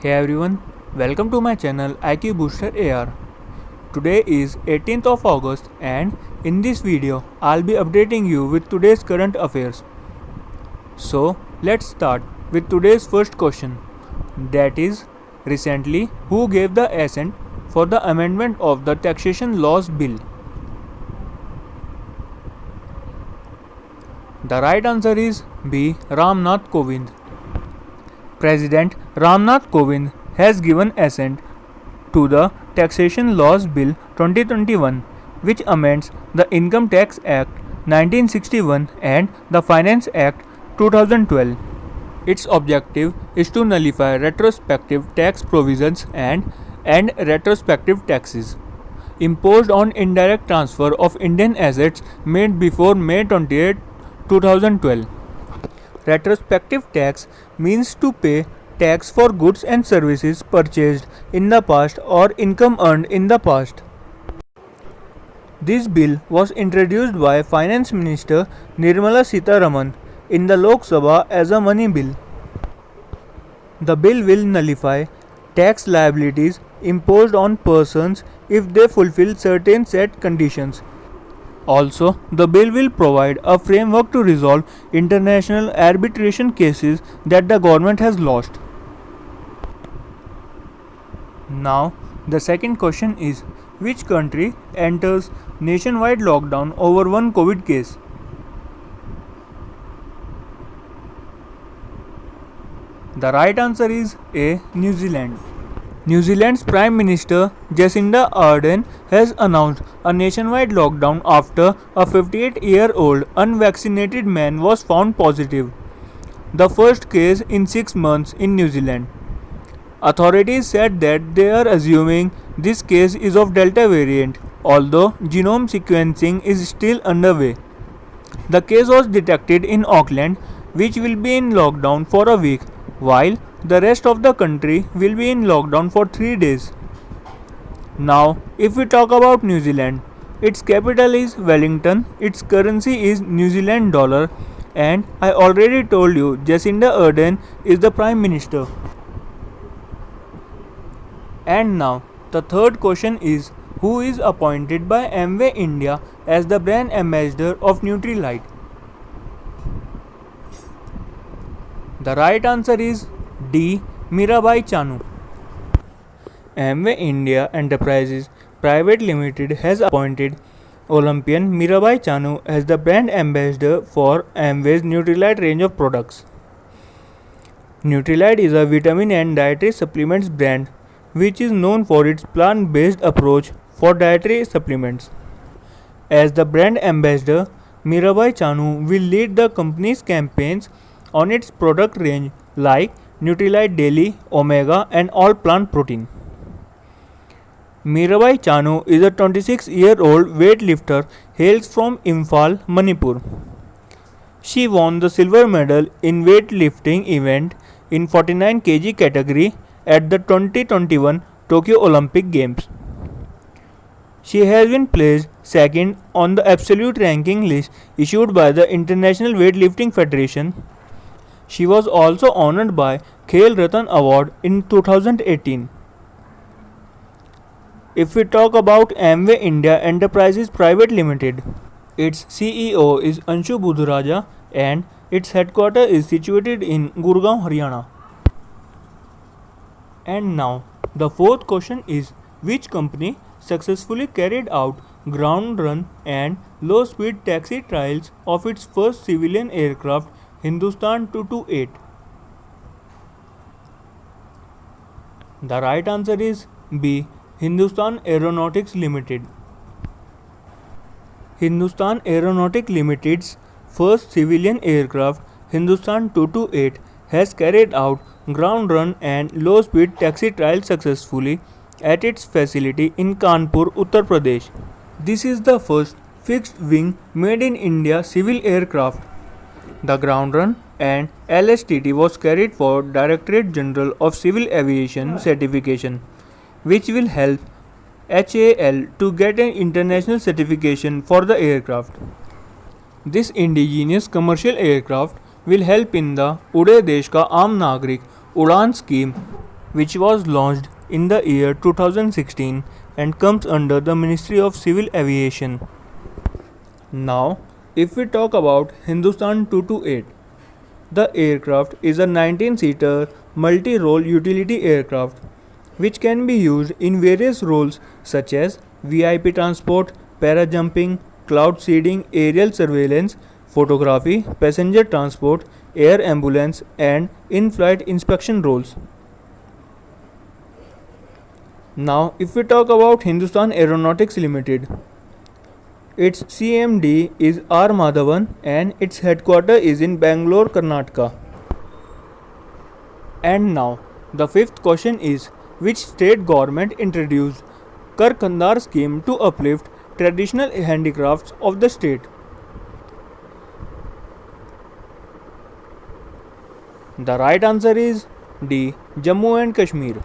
Hey everyone, welcome to my channel IQ Booster AR. Today is 18th of August and in this video I'll be updating you with today's current affairs. So let's start with today's first question, that is, recently who gave the assent for the amendment of the taxation laws bill? The right answer is B. Ramnath Kovind. President Ramnath Kovind has given assent to the Taxation Laws Bill 2021, which amends the Income Tax Act 1961 and the Finance Act 2012. Its objective is to nullify retrospective tax provisions and end retrospective taxes imposed on indirect transfer of Indian assets made before May 28, 2012. Retrospective tax means to pay tax for goods and services purchased in the past or income earned in the past. This bill was introduced by Finance Minister Nirmala Sitharaman in the Lok Sabha as a money bill. The bill will nullify tax liabilities imposed on persons if they fulfill certain set conditions. Also, the bill will provide a framework to resolve international arbitration cases that the government has lost. Now, the second question is, which country enters nationwide lockdown over one COVID case? The right answer is A. New Zealand. New Zealand's Prime Minister Jacinda Ardern has announced a nationwide lockdown after a 58-year-old unvaccinated man was found positive, the first case in 6 months in New Zealand. Authorities said that they are assuming this case is of Delta variant, although genome sequencing is still underway. The case was detected in Auckland, which will be in lockdown for a week, while the rest of the country will be in lockdown for 3 days. Now, if we talk about New Zealand, its capital is Wellington, its currency is New Zealand dollar, and I already told you Jacinda Ardern is the Prime Minister. And now, the third question is, who is appointed by Amway India as the brand ambassador of Nutrilite? The right answer is D. Mirabai Chanu. Amway India Enterprises Private Limited has appointed Olympian Mirabai Chanu as the brand ambassador for Amway's Nutrilite range of products. Nutrilite is a vitamin and dietary supplements brand which is known for its plant-based approach for dietary supplements. As the brand ambassador, Mirabai Chanu will lead the company's campaigns on its product range like Nutrilite Daily, Omega and All Plant Protein. Mirabai Chanu is a 26-year-old weightlifter hails from Imphal, Manipur. She won the silver medal in weightlifting event in 49 kg category at the 2021 Tokyo Olympic Games. She has been placed second on the absolute ranking list issued by the International Weightlifting Federation. She was also honored by Khel Ratan Award in 2018. If we talk about Amway India Enterprises Private Limited, its CEO is Anshu Budhuraja and its headquarters is situated in Gurgaon, Haryana. And now, the fourth question is, which company successfully carried out ground run and low speed taxi trials of its first civilian aircraft Hindustan 228? The right answer is B. Hindustan Aeronautics Limited. Hindustan Aeronautics Limited's first civilian aircraft Hindustan 228 has carried out ground run and low speed taxi trials successfully at its facility in Kanpur, Uttar Pradesh. This is the first fixed wing made in India civil aircraft. The ground run and LSTT was carried for Directorate General of Civil Aviation certification, which will help HAL to get an international certification for the aircraft. This indigenous commercial aircraft will help in the Uday Desh Ka Aam Nagrik Udan scheme, which was launched in the year 2016 and comes under the Ministry of Civil Aviation. Now, if we talk about Hindustan 228, the aircraft is a 19-seater multi-role utility aircraft which can be used in various roles such as VIP transport, parajumping, cloud seeding, aerial surveillance, photography, passenger transport, air ambulance, and in-flight inspection roles. Now, if we talk about Hindustan Aeronautics Limited, its CMD is R. Madhavan and its headquarters is in Bangalore, Karnataka. And now, the fifth question is, which state government introduced Kar Kandar scheme to uplift traditional handicrafts of the state? The right answer is D. Jammu and Kashmir.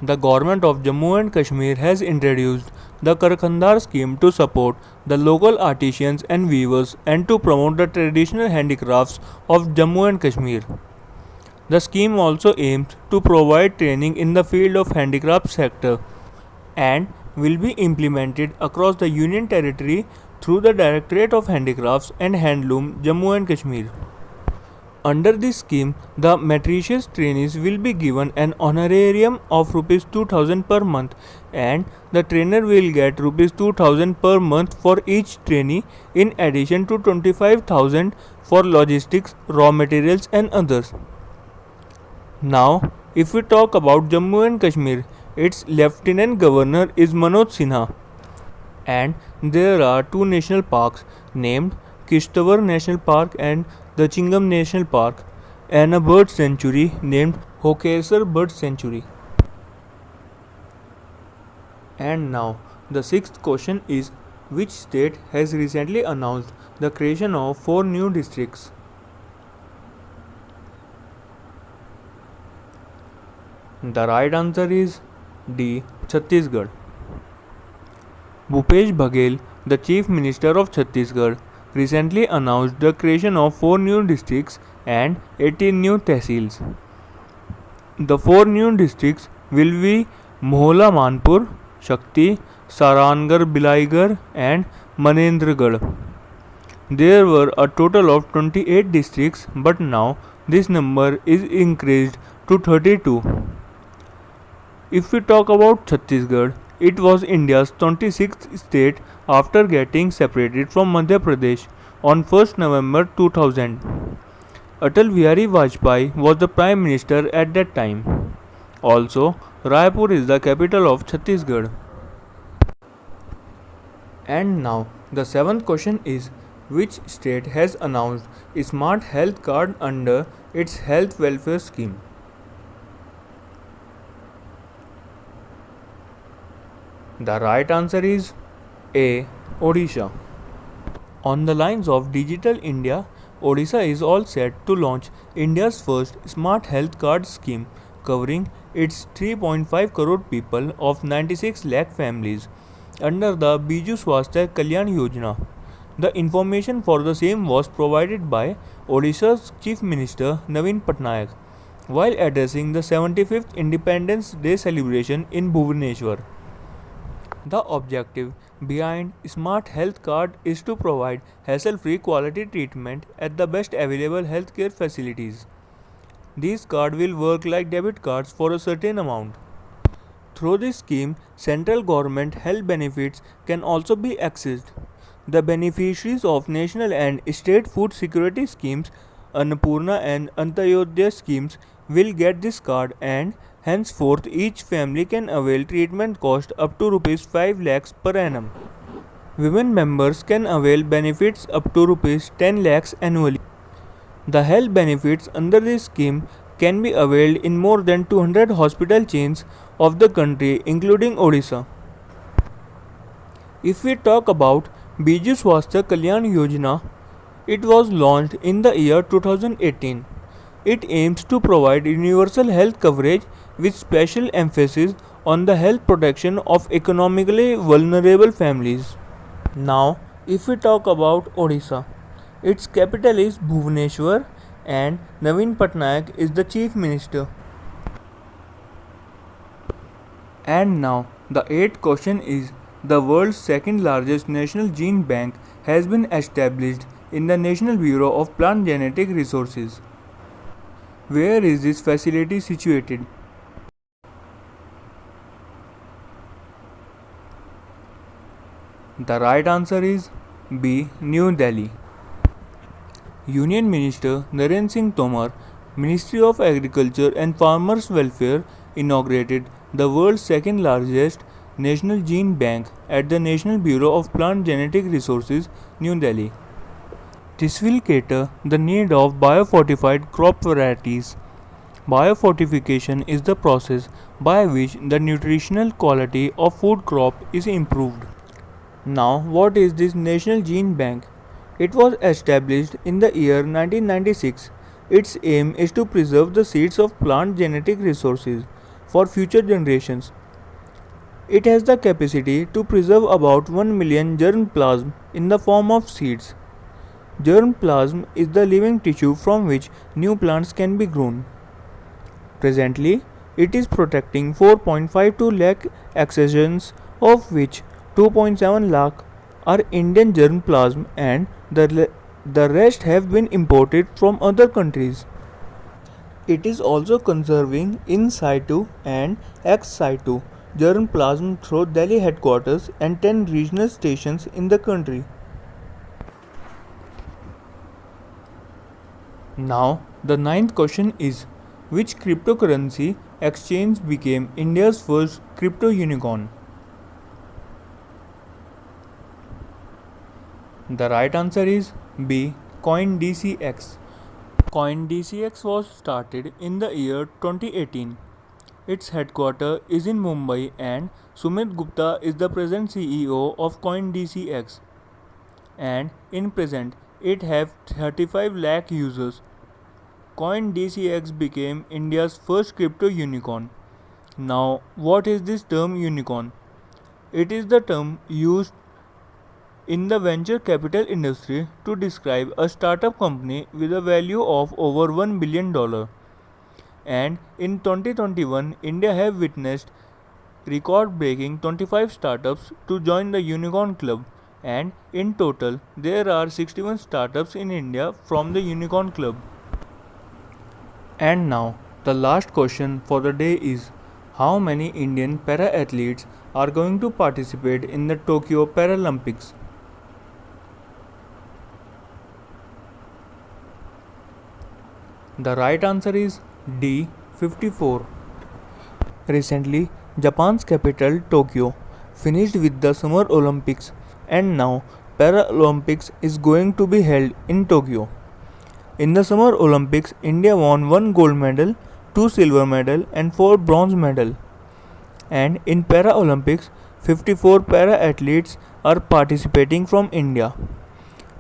The government of Jammu and Kashmir has introduced the Kar Kandar scheme to support the local artisans and weavers and to promote the traditional handicrafts of Jammu and Kashmir. The scheme also aims to provide training in the field of handicraft sector and will be implemented across the Union Territory through the Directorate of Handicrafts and Handloom, Jammu and Kashmir. Under this scheme, the meritorious trainees will be given an honorarium of Rs 2000 per month and the trainer will get Rs 2000 per month for each trainee in addition to 25,000 for logistics, raw materials and others. Now, if we talk about Jammu and Kashmir, its Lieutenant Governor is Manoj Sinha and there are two national parks named Kishtawar National Park and the Chingam National Park and a bird sanctuary named Hokesar Bird Sanctuary. And now the sixth question is, which state has recently announced the creation of 4 new districts? The right answer is D. Chhattisgarh. Bhupesh Baghel, the Chief Minister of Chhattisgarh, recently announced the creation of 4 new districts and 18 new tehsils. The 4 new districts will be Mohla Manpur, Shakti, Sarangarh Bilaigarh and Manendragarh. There were a total of 28 districts, but now this number is increased to 32. If we talk about Chhattisgarh, it was India's 26th state after getting separated from Madhya Pradesh on 1st November 2000. Atal Bihari Vajpayee was the Prime Minister at that time. Also, Raipur is the capital of Chhattisgarh. And now, the 7th question is, which state has announced a Smart Health Card under its health welfare scheme? The right answer is A. Odisha. On the lines of Digital India, Odisha is all set to launch India's first Smart Health Card scheme covering its 3.5 crore people of 96 lakh families under the Biju Swasthya Kalyan Yojana. The information for the same was provided by Odisha's Chief Minister Naveen Patnaik while addressing the 75th Independence Day celebration in Bhubaneswar. The objective behind Smart Health Card is to provide hassle-free quality treatment at the best available healthcare facilities. These cards will work like debit cards for a certain amount. Through this scheme, central government health benefits can also be accessed. The beneficiaries of national and state food security schemes, Annapurna and Antyodaya schemes will get this card, and henceforth each family can avail treatment cost up to Rs 5 lakhs per annum. Women members can avail benefits up to Rs 10 lakhs annually. The health benefits under this scheme can be availed in more than 200 hospital chains of the country, including Odisha. If we talk about Biju Swasthya Kalyan Yojana, it was launched in the year 2018. It aims to provide universal health coverage with special emphasis on the health protection of economically vulnerable families. Now, if we talk about Odisha, its capital is Bhubaneswar and Naveen Patnaik is the Chief Minister. And now the eighth question is, the world's second largest national gene bank has been established in the National Bureau of Plant Genetic Resources. Where is this facility situated? The right answer is B. New Delhi. Union Minister Narendra Singh Tomar, Ministry of Agriculture and Farmers Welfare, inaugurated the world's second largest national gene bank at the National Bureau of Plant Genetic Resources, New Delhi. This will cater the need of biofortified crop varieties. Biofortification is the process by which the nutritional quality of food crop is improved. Now, what is this National Gene Bank? It was established in the year 1996. Its aim is to preserve the seeds of plant genetic resources for future generations. It has the capacity to preserve about 1 million germ plasm in the form of seeds. Germ plasm is the living tissue from which new plants can be grown. Presently, it is protecting 4.52 lakh accessions, of which 2.7 lakh are Indian germ plasm and the rest have been imported from other countries. It is also conserving in situ and ex situ germ plasm through Delhi headquarters and 10 regional stations in the country. Now, the ninth question is, which cryptocurrency exchange became India's first crypto unicorn? The right answer is B. CoinDCX. CoinDCX was started in the year 2018. Its headquarters is in Mumbai and Sumit Gupta is the present CEO of CoinDCX. And in present, it have 35 lakh users. CoinDCX became India's first crypto unicorn. Now, what is this term unicorn? It is the term used in the venture capital industry to describe a startup company with a value of over $1 billion. And in 2021, India have witnessed record-breaking 25 startups to join the Unicorn Club, and in total, there are 61 startups in India from the Unicorn Club. And now, the last question for the day is, how many Indian para-athletes are going to participate in the Tokyo Paralympics? The right answer is D. 54. Recently, Japan's capital Tokyo finished with the Summer Olympics, and now Paralympics is going to be held in Tokyo. In the Summer Olympics, India won 1 gold medal, 2 silver medal and 4 bronze medal. And in Paralympics, 54 para-athletes are participating from India.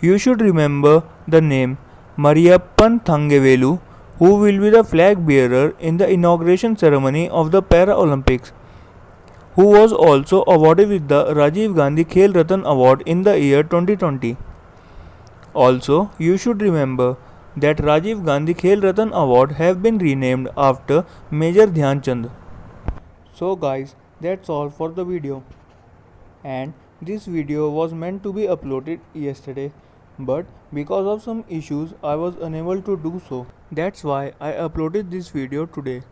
You should remember the name Mariyappan Thangavelu, who will be the flag bearer in the inauguration ceremony of the Paralympics, who was also awarded with the Rajiv Gandhi Khel Ratan Award in the year 2020. Also, you should remember that Rajiv Gandhi Khel Ratan Award have been renamed after Major Dhyan Chand. So guys, that's all for the video. And this video was meant to be uploaded yesterday, but because of some issues I was unable to do so. That's why I uploaded this video today,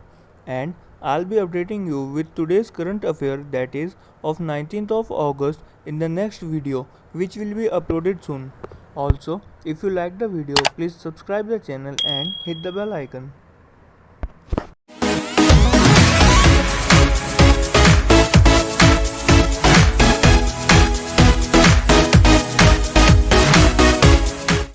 and I'll be updating you with today's current affair, that is of 19th of August, in the next video, which will be uploaded soon. Also, if you like the video, please subscribe the channel and hit the bell icon.